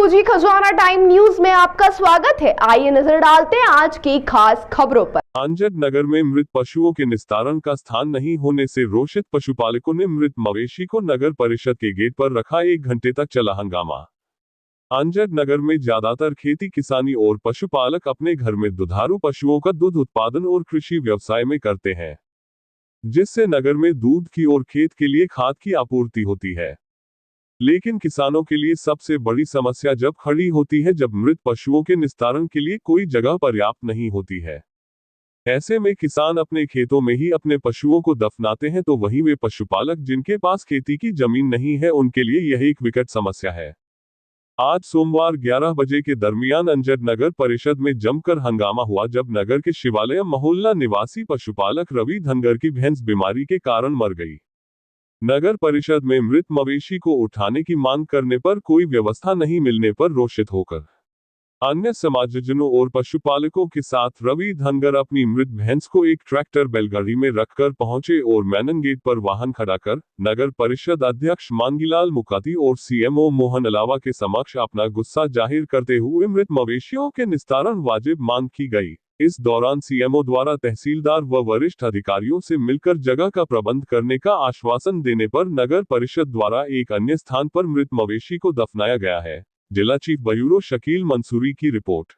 जी, खजाना time news में आपका स्वागत है। आइए नजर डालते हैं आज की खास खबरों पर। अंजद नगर में मृत पशुओं के निस्तारण का स्थान नहीं होने से रोषित पशुपालकों ने मृत मवेशी को नगर परिषद के गेट पर रखा। 1 घंटे तक चला हंगामा। अंजद नगर में ज्यादातर खेती किसानी और पशुपालक अपने घर में दुधारू पशुओं का दूध उत्पादन और कृषि व्यवसाय में करते हैं, जिससे नगर में दूध की और खेत के लिए खाद की आपूर्ति होती है। लेकिन किसानों के लिए सबसे बड़ी समस्या जब खड़ी होती है जब मृत पशुओं के निस्तारण के लिए कोई जगह पर्याप्त नहीं होती है। ऐसे में किसान अपने खेतों में ही अपने पशुओं को दफनाते हैं, तो वहीं वे पशुपालक जिनके पास खेती की जमीन नहीं है उनके लिए यह एक विकट समस्या है। आज सोमवार 11 बजे के दरमियान अंजद नगर परिषद में जमकर हंगामा हुआ जब नगर के शिवालय मोहल्ला निवासी पशुपालक रवि धनगर की भैंस बीमारी के कारण मर गई। नगर परिषद में मृत मवेशी को उठाने की मांग करने पर कोई व्यवस्था नहीं मिलने पर रोषित होकर अन्य समाजजनों और पशुपालकों के साथ रवि धनगर अपनी मृत भैंस को एक ट्रैक्टर बैलगाड़ी में रखकर पहुंचे और मैनन गेट पर वाहन खड़ा कर नगर परिषद अध्यक्ष मांगीलाल मुकाती और सीएमओ मोहन अलावा के समक्ष अपना गुस्सा जाहिर करते हुए मृत मवेशियों के निस्तारण वाजिब मांग की गई। इस दौरान सीएमओ द्वारा तहसीलदार व वरिष्ठ अधिकारियों से मिलकर जगह का प्रबंध करने का आश्वासन देने पर नगर परिषद द्वारा एक अन्य स्थान पर मृत मवेशी को दफनाया गया है। जिला चीफ ब्यूरो शकील मंसूरी की रिपोर्ट।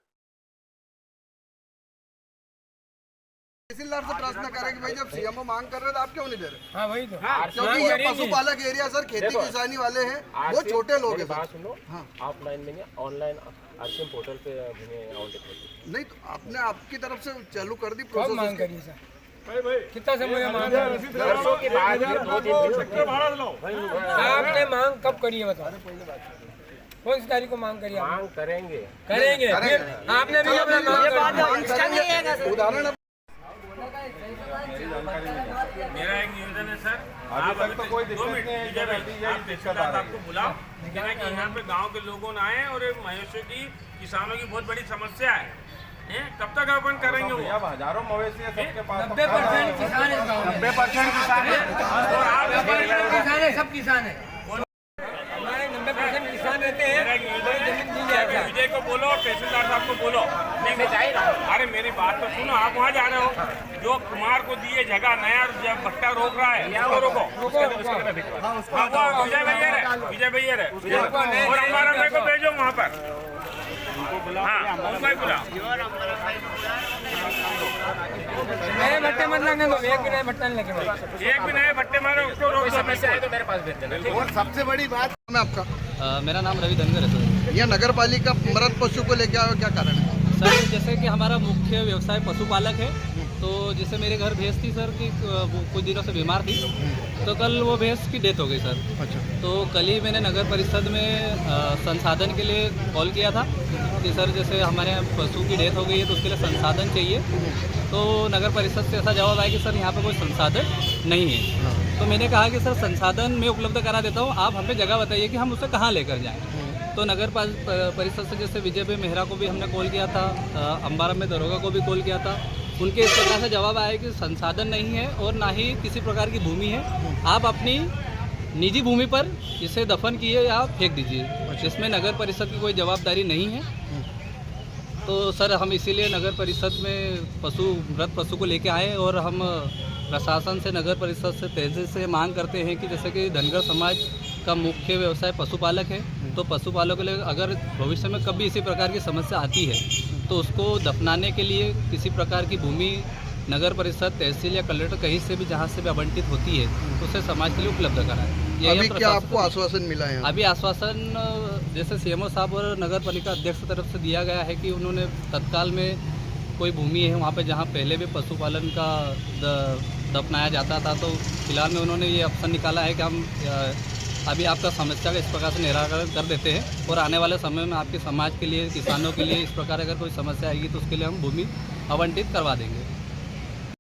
तहसीलदार से प्रार्थना करें कि भाई जब सीएमओ मांग कर रहे तो आप क्यों नहीं दे रहे? हाँ वही तो, क्योंकि ये पशुपालक एरिया सर, खेती किसानी वाले हैं, वो छोटे लोग हैं। बात सुनो, हाँ, ऑफलाइन में ऑनलाइन आरसीएम पोर्टल पे नहीं तो आपने आपकी तरफ से चालू कर दी कब प्रोसेस। मांग करिए सर? कितना समय मांग वर्षों के बाद आपने मांग कब करी है बताओ? कौन सी तारीख को मांग करिए? मांग करेंगे फिर आपने भी अपना मांग उदाहरण मेरा एक निवेदन है सर, आप अभी तक कोई दिक्कत नहीं है, आप तहसीलदार साहब को बुलाओ, लेकिन है कि यहाँ पे गांव के लोगों ने आए और मवेशियों की किसानों की बहुत बड़ी समस्या है। कब तक अपन करेंगे? वो हजारों मवेशी है सबके पास। 90% किसान है, 90% किसान है और आप किसान है, सब किसान है। हमारे 90% किसान रहते हैं। जमीन दी जाएगा। विजय को बोलो, तहसीलदार साहब को बोलो। नहीं, अरे मेरी बात तो सुनो, आप वहाँ जा रहे हो, जो कुमार को दिए जगह नया जब भट्टा रोक रहा है उसको रोको। विजय भैया रहे और हमारा भाई को भेजो वहाँ पर। हाँ, उनको बुलाओ। नए भट्टे मत लगने दो, एक भी नए भट्टा नहीं लगे। एक भी नए भट्टे मारो, उसको रोक समस्या है तो मेरे पास भेज देना। और सबसे बड़ी बात है आपका, मेरा नाम रवि धनगर है सर। यह नगर पालिका मृत पशु को लेके आए, क्या कारण है सर? जैसे कि हमारा मुख्य व्यवसाय पशुपालक है, तो जैसे मेरे घर भैंस थी सर कि वो कुछ दिनों से बीमार थी, तो कल वो भैंस की डेथ हो गई सर। अच्छा। तो कल ही मैंने नगर परिषद में संसाधन के लिए कॉल किया था कि सर जैसे हमारे यहाँ पशु की डेथ हो गई है तो उसके लिए संसाधन चाहिए। तो नगर परिषद से ऐसा जवाब आया कि सर यहाँ पर कोई संसाधन नहीं है। तो मैंने कहा कि सर संसाधन मैं उपलब्ध करा देता हूँ, आप हमें जगह बताइए कि हम उसे कहाँ लेकर जाएँ। तो नगर परिषद से जैसे विजय भाई मेहरा को भी हमने कॉल किया था, अंबारा में दरोगा को भी कॉल किया था। उनके इस प्रकार से जवाब आया कि संसाधन नहीं है और ना ही किसी प्रकार की भूमि है, आप अपनी निजी भूमि पर इसे दफन किए या फेंक दीजिए, जिसमें नगर परिषद की कोई जवाबदारी नहीं है। तो सर हम इसीलिए नगर परिषद में मृत पशु को लेके आए और हम प्रशासन से नगर परिषद से तेजी से मांग करते हैं कि जैसे कि धनगर समाज का मुख्य व्यवसाय पशुपालक है, तो पशुपालकों के लिए अगर भविष्य में कभी इसी प्रकार की समस्या आती है तो उसको दफनाने के लिए किसी प्रकार की भूमि नगर परिषद, तहसील या कलेक्टर कहीं से भी जहाँ से भी आवंटित होती है तो उसे समाज के लिए उपलब्ध कराएं। अभी क्या आपको आश्वासन मिला है? अभी आश्वासन जैसे सीएमओ साहब और नगर पालिका अध्यक्ष की तरफ से दिया गया है कि उन्होंने तत्काल में कोई भूमि है वहाँ पे जहाँ पहले भी पशुपालन का दफनाया जाता था, तो फिलहाल में उन्होंने ये ऑप्शन निकाला है कि हम अभी आपका समस्या का इस प्रकार से निराकरण कर देते हैं और आने वाले समय में आपके समाज के लिए, किसानों के लिए इस प्रकार अगर कोई समस्या आएगी तो उसके लिए हम भूमि आवंटित करवा देंगे।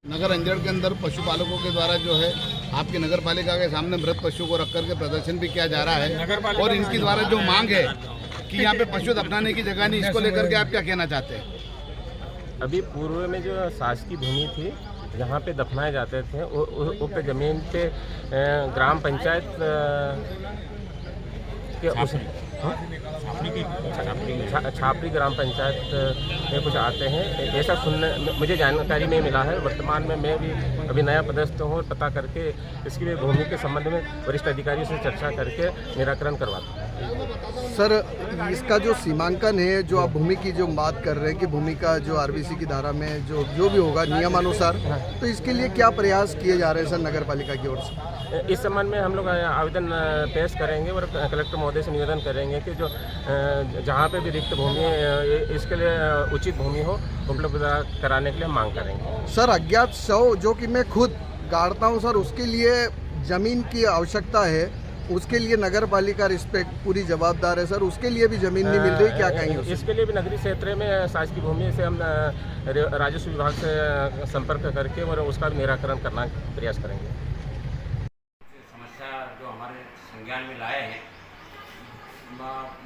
नगर अंजड़ के अंदर पशुपालकों के द्वारा जो है आपकी नगर पालिका के सामने मृत पशु को रख करके प्रदर्शन भी किया जा रहा है और इनके द्वारा जो मांग है कि यहाँ पे पशु दफनाने की जगह नहीं, इसको लेकर के आप क्या कहना चाहते हैं? अभी पूर्व में जो शासकीय भूमि थी जहाँ पे दफनाए जाते थे, उक्त जमीन पे ग्राम पंचायत के छापड़ी ग्राम पंचायत में कुछ आते हैं, ऐसा सुनने मुझे जानकारी में मिला है। वर्तमान में मैं भी अभी नया पदस्थ हूँ, पता करके इसकी भी भूमि के संबंध में वरिष्ठ अधिकारियों से चर्चा करके निराकरण करवाता हूँ। सर इसका जो सीमांकन है, जो आप भूमि की जो बात कर रहे हैं कि भूमि का जो आरबीसी की धारा में जो भी होगा नियमानुसार, तो इसके लिए क्या प्रयास किए जा रहे हैं सर नगर पालिका की ओर से? इस संबंध में हम लोग आवेदन पेश करेंगे और कलेक्टर महोदय से निवेदन करेंगे कि जो जहाँ पे भी रिक्त भूमि है इसके लिए उचित भूमि हो उपलब्ध कराने के लिए मांग करेंगे। सर अज्ञात शव जो कि मैं खुद गाड़ता हूँ सर, उसके लिए ज़मीन की आवश्यकता है, उसके लिए नगर पालिका रिस्पेक्ट पूरी जवाबदार है सर, उसके लिए भी ज़मीन नहीं मिल रही, क्या कहेंगे? इसके लिए भी नगरीय क्षेत्र में शासकीय भूमि से हम राजस्व विभाग से संपर्क करके और उसका भी निराकरण करना प्रयास करेंगे। समस्या जो हमारे संज्ञान में लाए हैं,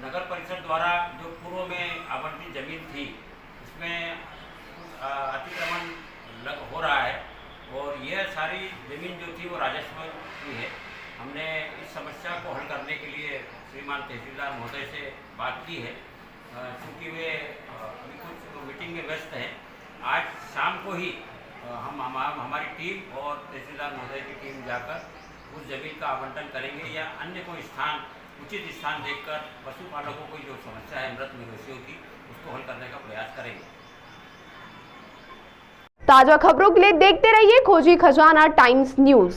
नगर परिषद द्वारा जो पूर्व में आवंटित जमीन थी उसमें अतिक्रमण हो रहा है और यह सारी ज़मीन जो थी वो राजस्व की है। हमने इस समस्या को हल करने के लिए श्रीमान तहसीलदार महोदय से बात की है, क्योंकि वे अभी कुछ मीटिंग में व्यस्त हैं। आज शाम को ही हमारी टीम और तहसीलदार महोदय की टीम जाकर उस जमीन का आवंटन करेंगे या अन्य कोई स्थान, उचित स्थान देखकर पशुपालकों को जो समस्या है मृत मवेशियों की, उसको हल करने का प्रयास करेंगे। ताजा खबरों के लिए देखते रहिए खोजी खजाना टाइम्स न्यूज।